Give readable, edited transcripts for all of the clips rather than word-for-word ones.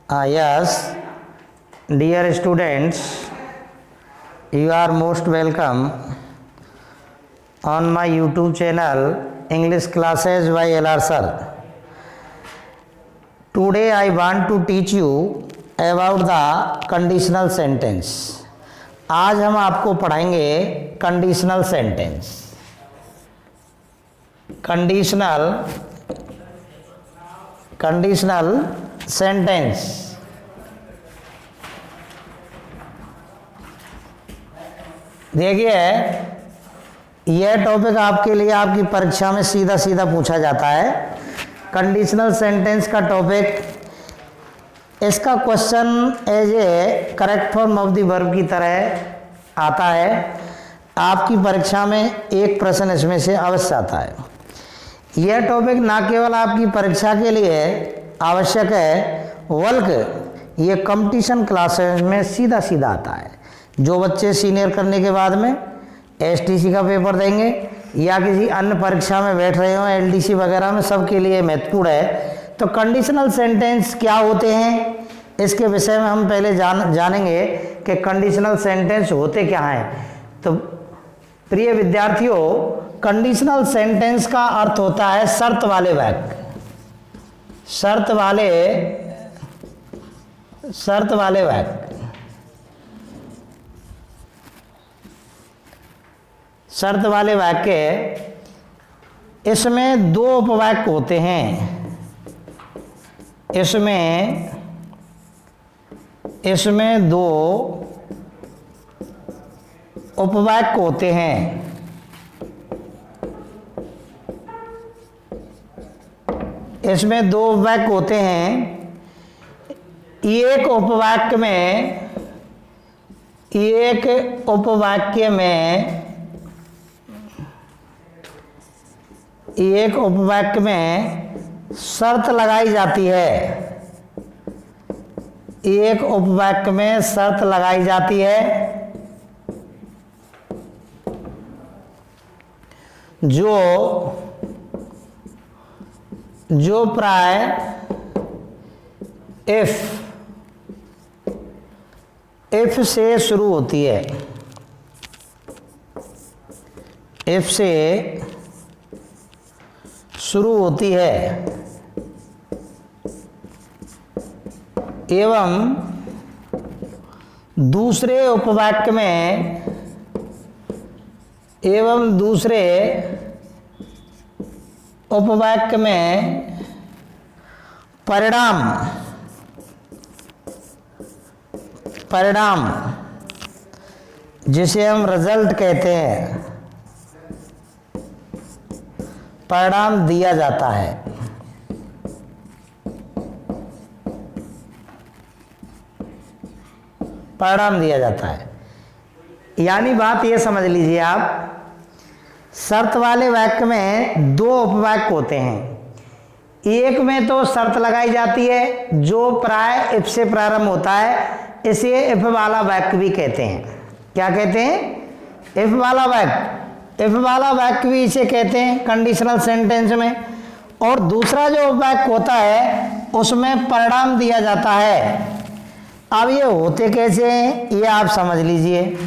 Yes, dear students, you are most welcome on my YouTube channel English Classes by LR Sir. Today I want to teach you about the conditional sentence. आज हम आपको पढ़ाएंगे conditional sentence. Conditional sentence. देखिए, यह topic आपके लिए आपकी परीक्षा में सीधा सीधा पूछा जाता है. कंडीशनल सेंटेंस का टॉपिक, इसका question as a correct form of the verb की तरह आता है. आपकी परीक्षा में एक प्रश्न इसमें से अवश्य आता है. यह टॉपिक ना केवल आपकी परीक्षा के लिए आवश्यक है, बल्कि ये कंपटीशन क्लासेस में सीधा सीधा आता है. जो बच्चे सीनियर करने के बाद में एसटीसी का पेपर देंगे या किसी अन्य परीक्षा में बैठ रहे हो, एलडीसी वगैरह में, सबके लिए महत्वपूर्ण है. तो कंडीशनल सेंटेंस क्या होते हैं, इसके विषय में हम पहले जानेंगे कि कंडीशनल सेंटेंस होते क्या हैं. तो प्रिय विद्यार्थियों, कंडीशनल सेंटेंस का अर्थ होता है शर्त वाले वाक्य. शर्त वाले वाक्य. शर्त वाले वाक्य, इसमें दो उपवाक्य होते हैं. इसमें दो उपवाक्य होते हैं. इसमें दो उपवाक्य होते हैं. एक उपवाक्य में शर्त लगाई जाती है. एक उपवाक्य में शर्त लगाई जाती है जो प्राय इफ से शुरू होती है. इफ से शुरू होती है एवं दूसरे उपवाक्य में परिणाम जिसे हम रिजल्ट कहते हैं, परिणाम दिया जाता है. परिणाम दिया जाता है. यानी बात ये समझ लीजिए आप, शर्त वाले वाक्य में दो उपवाक्य होते हैं. एक में तो शर्त लगाई जाती है जो प्राय इफ से प्रारंभ होता है. इसे इफ वाला वाक्य भी कहते हैं. क्या कहते हैं? इफ वाला वाक्य. इफ वाला वाक्य भी इसे कहते हैं कंडीशनल सेंटेंस में. और दूसरा जो वाक्य होता है उसमें परिणाम दिया जाता है. अब ये होते कैसे हैं ये आप समझ लीजिए,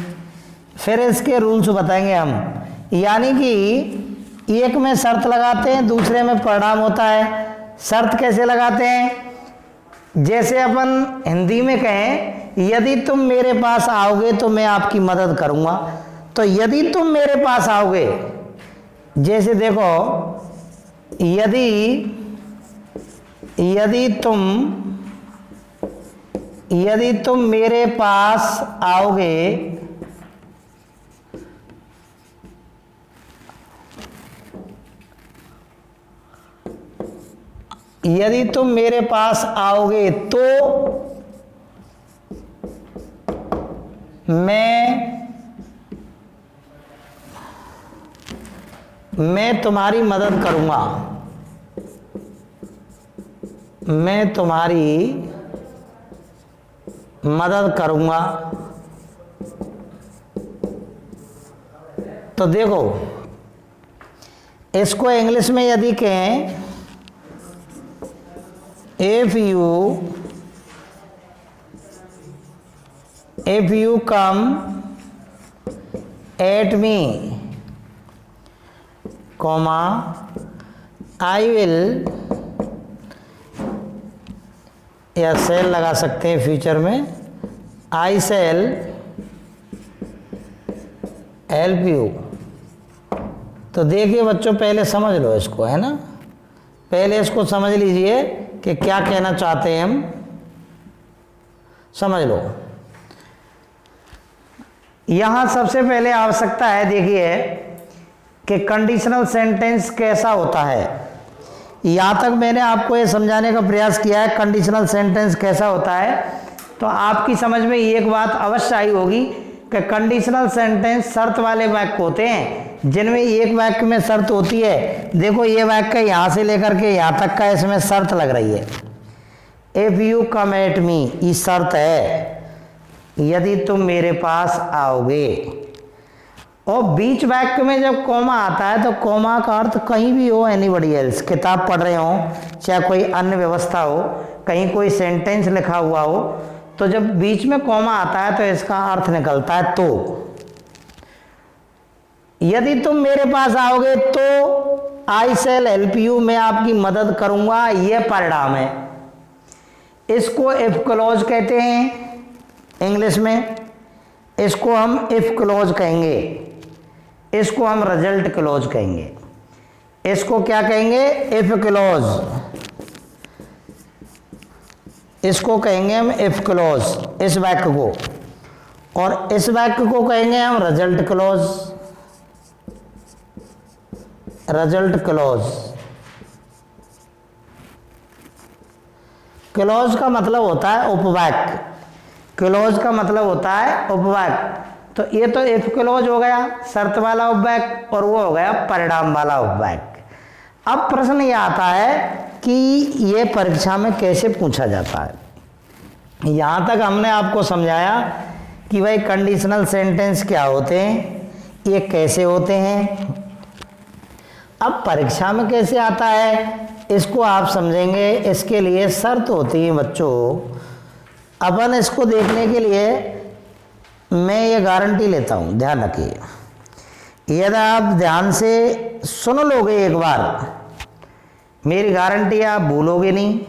फिर इसके रूल्स बताएंगे हम. यानी कि एक में शर्त लगाते हैं, दूसरे में परिणाम होता है. शर्त कैसे लगाते हैं? जैसे अपन हिंदी में कहें, यदि तुम मेरे पास आओगे तो मैं आपकी मदद करूंगा. तो यदि तुम मेरे पास आओगे, जैसे देखो, यदि तुम मेरे पास आओगे, यदि तुम मेरे पास आओगे तो मैं तुम्हारी मदद करूंगा. मैं तुम्हारी मदद करूंगा. तो देखो, इसको इंग्लिश में यदि कहें, if you if you come at me comma I will, या सेल लगा सकते हैं फ्यूचर में, आई सेल हेल्प यू। तो देखिए बच्चों, पहले समझ लो इसको, है ना, पहले इसको समझ लीजिए कि क्या कहना चाहते हैं हम, समझ लो। यहां सबसे पहले आवश्यकता है, देखिए कि कंडीशनल सेंटेंस कैसा होता है। यहां तक मैंने आपको ये समझाने का प्रयास किया है कंडीशनल सेंटेंस कैसा होता है, तो आपकी समझ में एक बात अवश्य आई होगी कि कंडीशनल सेंटेंस शर्त वाले वाक्य होते हैं जिनमें एक वाक्य में शर्त होती है। देखो ये वाक्य यहां से लेकर के यहां तक का इसमें शर्त लग रही है। If you come at me, ये शर्त है, यदि तुम मेरे पास आओगे। और बीच वाक्य में जब कॉमा आता है तो कॉमा का अर्थ कहीं भी हो, एनीबॉडी एल्स, किताब पढ़ रहे हो, चाहे कोई अन्य व्यवस्था हो, कहीं कोई सेंटेंस लिखा हुआ हो, तो जब बीच में कॉमा आता है तो इसका अर्थ निकलता है तो। यदि तुम मेरे पास आओगे तो आई शैल हेल्प यू, मैं आपकी मदद करूंगा, यह परिणाम है। इसको इफ क्लॉज कहते हैं इंग्लिश में, इसको हम इफ क्लॉज कहेंगे, इसको हम रिजल्ट क्लॉज कहेंगे। इसको क्या कहेंगे? इफ क्लॉज, इसको कहेंगे हम इफ क्लॉज, इस वाक्य को, और इस वाक्य को कहेंगे हम result clause, result clause. Clause का मतलब होता है उपवाक्य, क्लॉज का मतलब होता है उपवाक्य। तो ये तो इफ क्लॉज हो गया शर्त वाला उपवाक्य, और वो हो गया परिणाम वाला उपवाक्य। अब प्रश्न ये आता है कि ये परीक्षा में कैसे पूछा जाता है। यहाँ तक हमने आपको समझाया कि भाई कंडीशनल सेंटेंस क्या होते हैं, ये कैसे होते हैं। अब परीक्षा में कैसे आता है इसको आप समझेंगे। इसके लिए शर्त होती है बच्चों, अपन इसको देखने के लिए मैं ये गारंटी लेता हूँ, ध्यान रखिए। यदि आप ध्यान से सुन लोगे एक बार, मेरी गारंटी आप भूलोगे नहीं।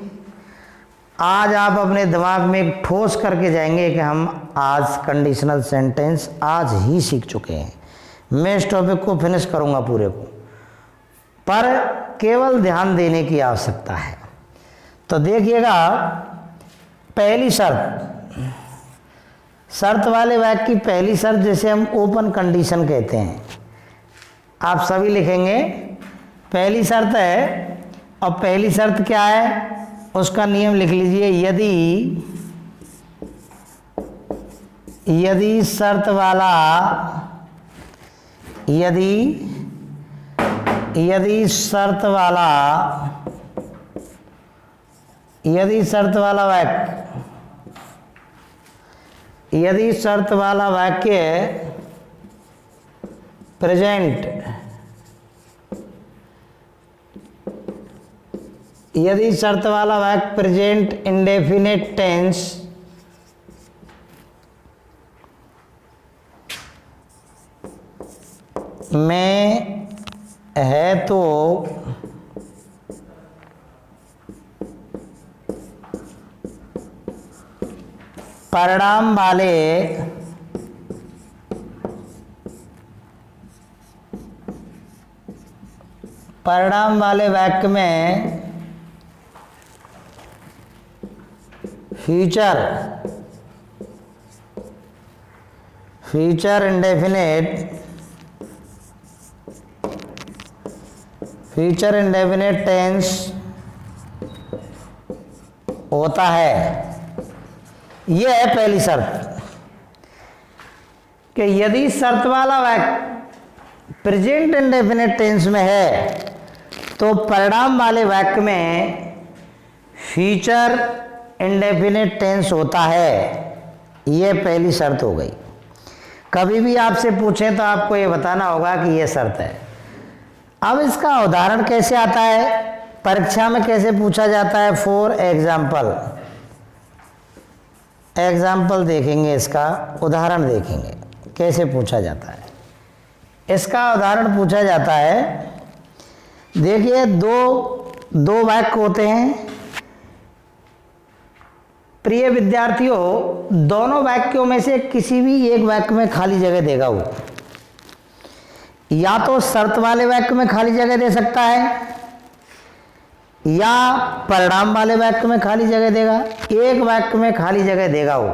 आज आप अपने दिमाग में एक ठोस करके जाएंगे कि हम आज कंडीशनल सेंटेंस आज ही सीख चुके हैं। मैं इस टॉपिक को फिनिश करूँगा पूरे को, पर केवल ध्यान देने की आवश्यकता है। तो देखिएगा, पहली शर्त, शर्त वाले वाक्य की पहली शर्त जिसे हम ओपन कंडीशन कहते हैं, आप सभी लिखेंगे। पहली शर्त है, और पहली शर्त क्या है उसका नियम लिख लीजिए। यदि शर्त वाला, यदि शर्त वाला वाक्य प्रेजेंट, यदि शर्त वाला वाक्य प्रेजेंट इंडेफिनिट टेंस में है तो परिणाम वाले वाक्य में फ्यूचर इंडेफिनिट टेंस होता है। यह है पहली शर्त कि यदि शर्त वाला वाक्य प्रेजेंट इंडेफिनिट टेंस में है तो परिणाम वाले वाक्य में फ्यूचर इंडेफिनिट टेंस होता है। यह पहली शर्त हो गई। कभी भी आपसे पूछें तो आपको यह बताना होगा कि यह शर्त है। अब इसका उदाहरण कैसे आता है, परीक्षा में कैसे पूछा जाता है। फॉर एग्जाम्पल, एग्जाम्पल देखेंगे, इसका उदाहरण देखेंगे कैसे पूछा जाता है। इसका उदाहरण पूछा जाता है, देखिए दो वाक्य होते हैं। प्रिय विद्यार्थियों, दोनों वाक्यों में से किसी भी एक वाक्य में खाली जगह देगा वो, या तो शर्त वाले वाक्य में खाली जगह दे सकता है या परिणाम वाले वाक्य में खाली जगह देगा। एक वाक्य में खाली जगह देगा वो,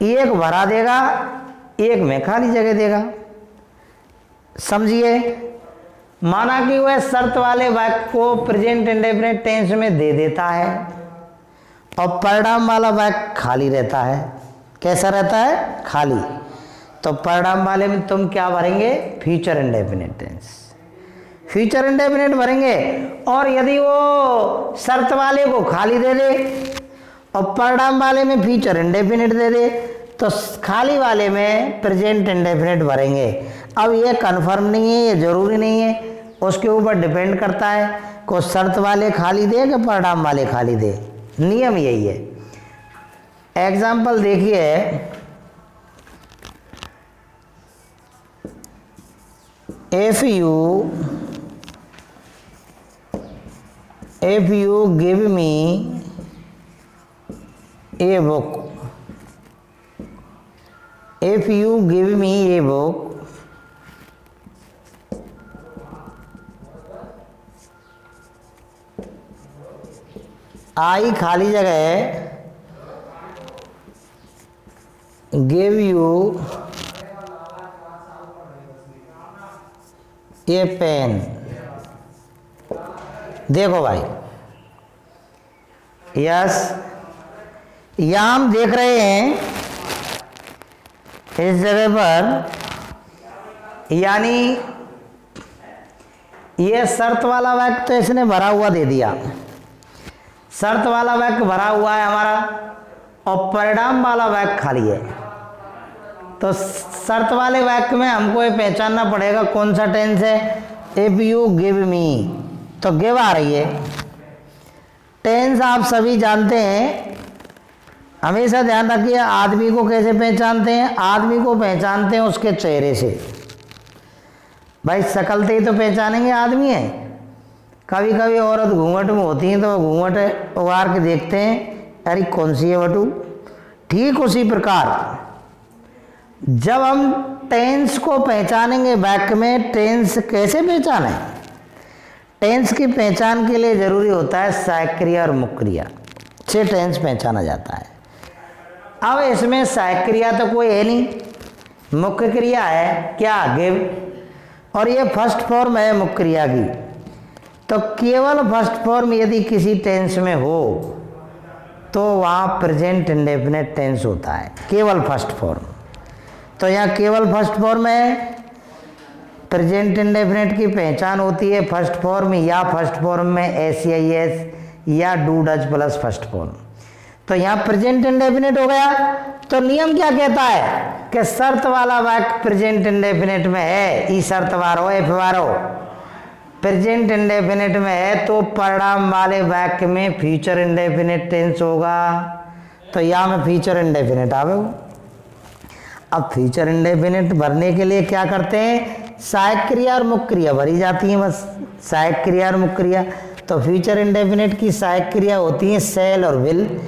एक भरा देगा, एक में खाली जगह देगा। समझिए, माना कि वह शर्त वाले वाक्य को प्रेजेंट इंडेफिनिट टेंस में दे देता है और परिणाम वाला वाक्य खाली रहता है। कैसा रहता है? खाली। तो परिणाम वाले में तुम क्या भरेंगे? Future indefinite tense, future indefinite भरेंगे। और यदि वो शर्त वाले को खाली दे दे और परिणाम वाले में फ्यूचर इंडेफिनिट दे दे तो खाली वाले में प्रेजेंट इंडेफिनिट भरेंगे। अब ये कन्फर्म नहीं है, ये जरूरी नहीं है, उसके ऊपर डिपेंड करता है को शर्त वाले खाली दे कि परिणाम वाले खाली दे। नियम यही है। एग्जाम्पल देखिए, if you give me a book, if you give me a book, I खाली जगह है, give you ये पेन। देखो भाई, यस, यहां हम देख रहे हैं इस जगह पर, यानी ये शर्त वाला वाक्य तो इसने भरा हुआ दे दिया, शर्त वाला वाक्य भरा हुआ है हमारा और परिणाम वाला वाक्य खाली है। तो शर्त वाले वाक्य में हमको ये पहचानना पड़ेगा कौन सा टेंस है। इफ यू गिव मी, तो गिव आ रही है। टेंस आप सभी जानते हैं, हमेशा ध्यान रखिए। आदमी को कैसे पहचानते हैं? आदमी को पहचानते हैं उसके चेहरे से। भाई शकल से ही तो पहचानेंगे आदमी है। कभी कभी औरत घूंघट में होती है तो घूंघट उगार के देखते हैं, अरे कौन सी है बटू। ठीक उसी प्रकार जब हम टेंस को पहचानेंगे वाक्य में, टेंस कैसे पहचाने? टेंस की पहचान के लिए जरूरी होता है सहायक क्रिया और मुख्य क्रिया से टेंस पहचाना जाता है। अब इसमें सहायक क्रिया तो कोई है नहीं, मुख्य क्रिया है क्या? गिव, और ये फर्स्ट फॉर्म है मुख्य क्रिया की। तो केवल फर्स्ट फॉर्म यदि किसी टेंस में हो तो वहाँ प्रेजेंट इंडेफिनिट टेंस होता है, केवल फर्स्ट फॉर्म। तो यहाँ केवल फर्स्ट फॉर्म है, प्रेजेंट इंडेफिनिट की पहचान होती है फर्स्ट फॉर्म या फर्स्ट फॉर्म में SEIS या do does plus first form. तो यहाँ प्रेजेंट इंडेफिनिट हो गया। तो नियम क्या कहता है कि शर्त वाला वाक्य प्रेजेंट इंडेफिनिट में है, ई शर्त वारो एफ वारो प्रेजेंट इंडेफिनिट में है, तो परिणाम वाले वाक्य में फ्यूचर इंडेफिनिट टेंस होगा। तो यहाँ में फ्यूचर इंडेफिनिट आवे। अब फ्यूचर इंडेफिनिट भरने के लिए क्या करते हैं? सहायक क्रिया और मुख्य क्रिया भरी जाती है, बस सहायक क्रिया और मुख्य क्रिया। तो फ्यूचर इंडेफिनिट की सहायक क्रिया होती है सेल और विल।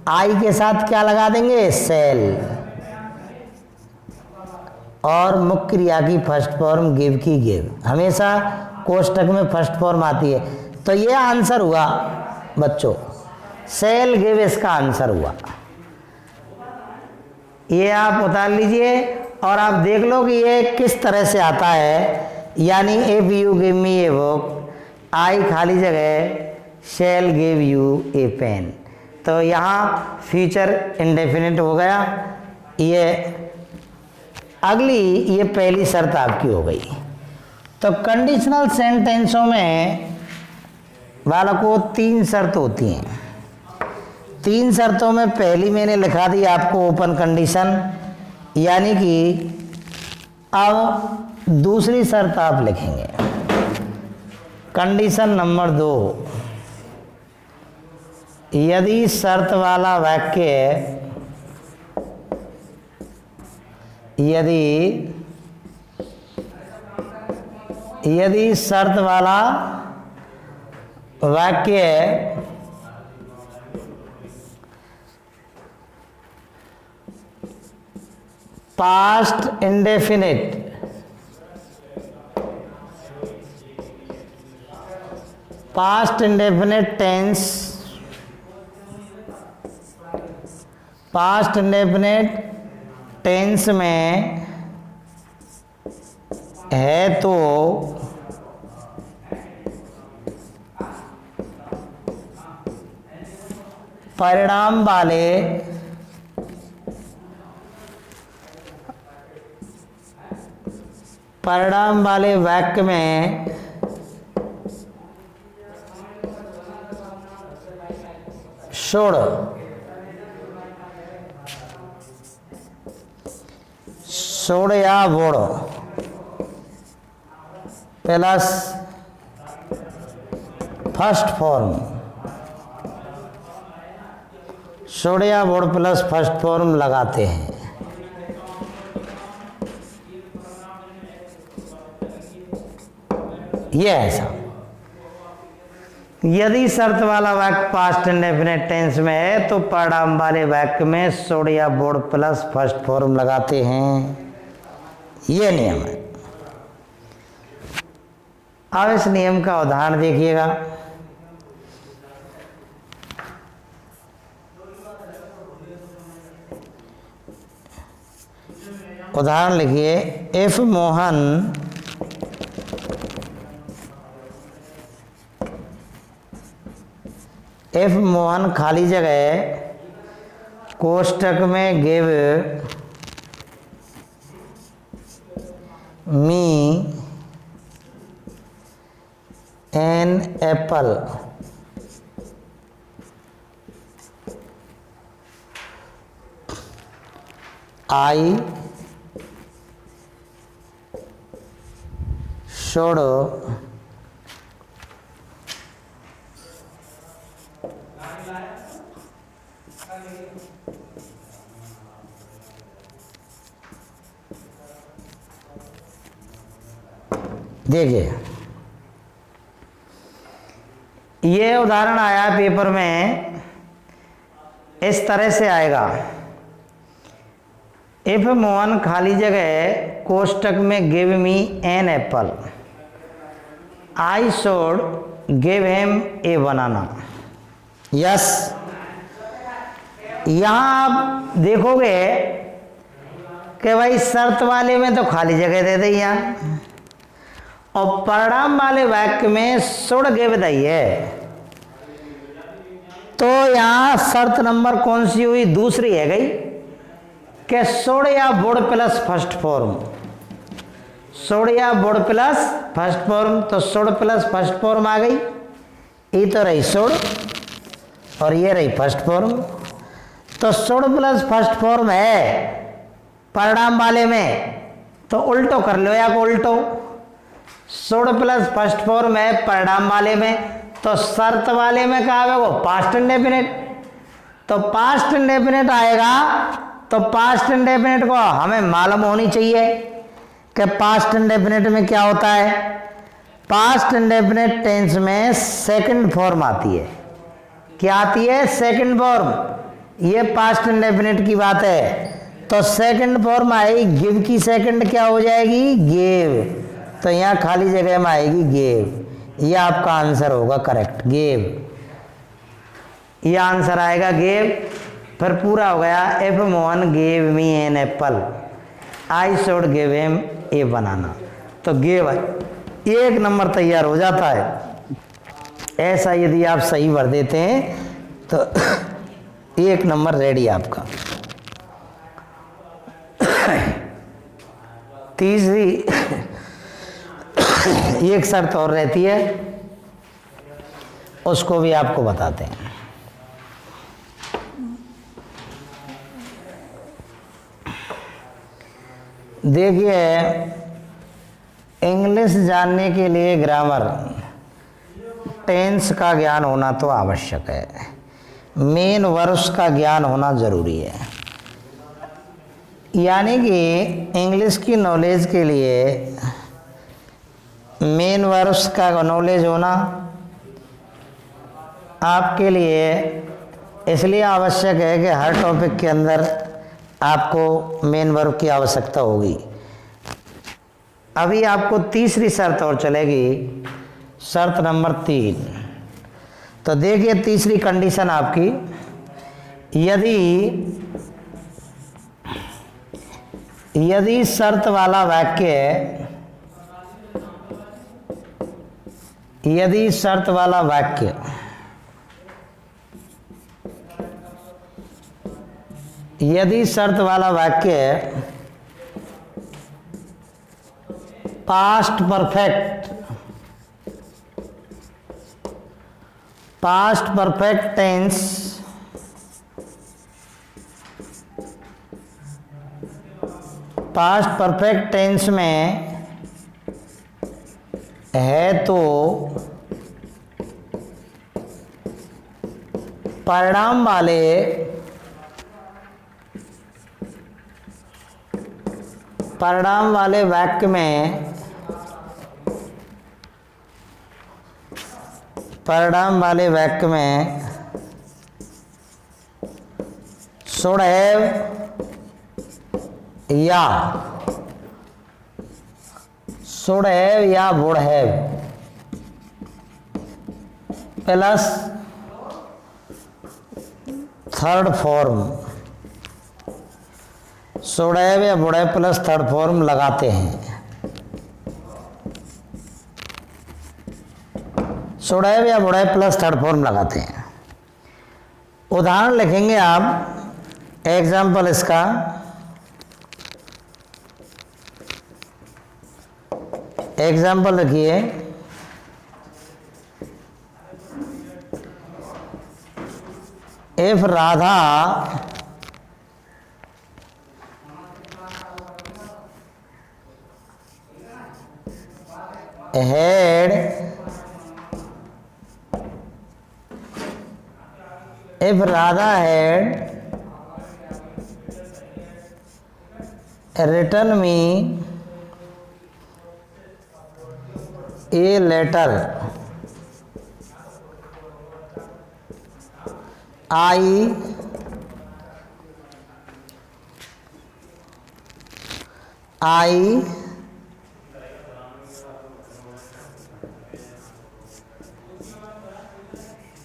आई के साथ क्या लगा देंगे? सेल। और मुख्य क्रिया की फर्स्ट फॉर्म गिव की गिव, हमेशा कोष्टक में फर्स्ट फॉर्म आती है। तो ये आंसर हुआ बच्चों, सेल गिव इसका आंसर हुआ। ये आप उतार लीजिए और आप देख लो कि ये किस तरह से आता है। यानी if you give me a book, I खाली जगह shall give you a pen. तो यहाँ फ्यूचर इंडेफिनिट हो गया। ये अगली, ये पहली शर्त आपकी हो गई। तो कंडीशनल सेंटेंसों में बालकों 3 शर्त होती हैं। 3 शर्तों में पहली मैंने लिखा दी आपको ओपन कंडीशन, यानी कि अब दूसरी शर्त आप लिखेंगे कंडीशन नंबर 2। यदि शर्त वाला वाक्य यदि शर्त वाला वाक्य past indefinite tense, past indefinite tense में है तो परिणाम वाले वाक्य में शुड या would plus first form, should या वुड प्लस फर्स्ट फॉर्म लगाते हैं। ये ऐसा यदि शर्त वाला वाक्य पास्ट इंडेफिनिट टेंस में है तो परिणाम वाले वाक्य में शुड या वुड प्लस फर्स्ट फॉर्म लगाते हैं। ये नियम है। अब इस नियम का उदाहरण देखिएगा। उदाहरण लिखिए, इफ मोहन खाली जगह कोष्टक में give me an apple, I should देखिए, ये उदाहरण आया पेपर में, इस तरह से आएगा। इफ मोहन खाली जगह कोष्टक में give me an apple, I should give him a banana. Yes, यहाँ आप देखोगे कि भाई शर्त वाले में तो खाली जगह दे दी यहाँ, और परिणाम वाले वाक्य में शुड गिव दी है। तो यहाँ शर्त नंबर कौन सी हुई? दूसरी है गई कि शुड या would plus first form, should या वुड प्लस फर्स्ट फॉर्म। तो शुड प्लस फर्स्ट फॉर्म आ गई, ये तो रही शुड और ये रही फर्स्ट फॉर्म। तो शुड प्लस फर्स्ट फॉर्म है परिणाम वाले में, तो उल्टो कर लो या को उल्टो। शुड प्लस फर्स्ट फॉर्म है परिणाम वाले में, तो शर्त वाले में क्या है वो पास्ट इंडेफिनिट। तो पास्ट इंडेफिनिट आएगा, तो पास्ट इंडेफिनिट को हमें मालूम होनी चाहिए कि पास्ट इंडेफिनिट में क्या होता है। पास्ट इंडेफिनिट टेंस में सेकंड फॉर्म आती है। क्या आती है? Second form. ये पास्ट इंडेफिनिट की बात है। तो सेकंड फॉर्म आएगी, गिव की सेकंड क्या हो जाएगी? गिव। तो यहाँ खाली जगह में आएगी गिव। ये आपका आंसर होगा करेक्ट, गिव। ये आंसर आएगा गिव। फिर पूरा हो गया, if Mohan give me an apple, I should give him a banana. तो गिव एक नंबर तैयार हो जाता है। ऐसा यदि आप सही भर देते हैं तो एक नंबर रेडी आपका। तीसरी एक शर्त और रहती है, उसको भी आपको बताते हैं। देखिए, इंग्लिश जानने के लिए ग्रामर टेंस का ज्ञान होना तो आवश्यक है, मेन वर्ब्स का ज्ञान होना जरूरी है। यानी कि इंग्लिश की नॉलेज के लिए मेन वर्ब्स का नॉलेज होना आपके लिए इसलिए आवश्यक है कि हर टॉपिक के अंदर आपको मेन वर्ब की आवश्यकता होगी। अभी आपको तीसरी शर्त और चलेगी, शर्त नंबर 3। तो देखिए तीसरी कंडीशन आपकी, यदि शर्त वाला वाक्य यदि शर्त वाला वाक्य पास्ट परफेक्ट टेंस में है तो परिणाम वाले वाक्य में शुड हैव या would have plus third form, should have या would have plus third form लगाते हैं। शुड हैव या would have plus third form लगाते हैं। उदाहरण लिखेंगे आप, एग्जाम्पल इसका, एग्जाम्पल लिखिए, if Radha had written me a letter, I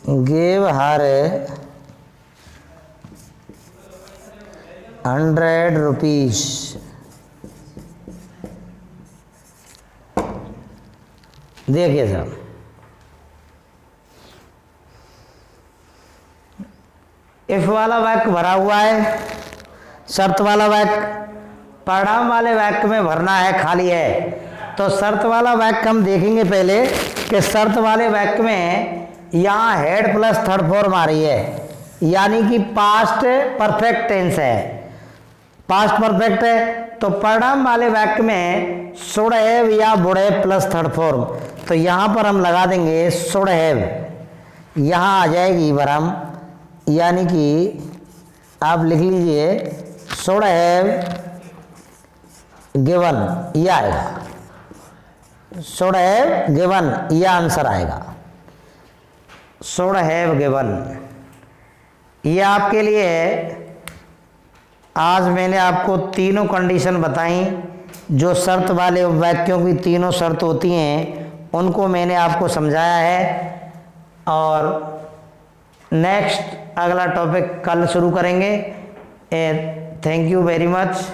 gave her 100 rupees. देखिए साहब, इफ वाला वाक्य भरा हुआ है, शर्त वाला वाक्य परिणाम वाले वाक्य में भरना है, खाली है। तो शर्त वाला वाक्य हम देखेंगे पहले कि शर्त वाले वाक्य में यहाँ हेड प्लस थर्ड फॉर्म आ रही है, यानी कि पास्ट परफेक्ट टेंस है। पास्ट परफेक्ट है तो परिणाम वाले वाक्य में शुड हैव या would have plus third form. तो यहाँ पर हम लगा देंगे शुड हैव, यहाँ आ जाएगी भरम, यानी कि आप लिख लीजिए शुड हैव गिवन, यह आएगा, शुड हैव गिवन, यह आंसर आएगा, शुड हैव गिवन। यह आपके लिए आज मैंने आपको तीनों कंडीशन बताई, जो शर्त वाले वाक्यों की तीनों शर्त होती हैं उनको मैंने आपको समझाया है। और नेक्स्ट अगला टॉपिक कल शुरू करेंगे। थैंक यू वेरी मच,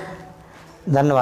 धन्यवाद।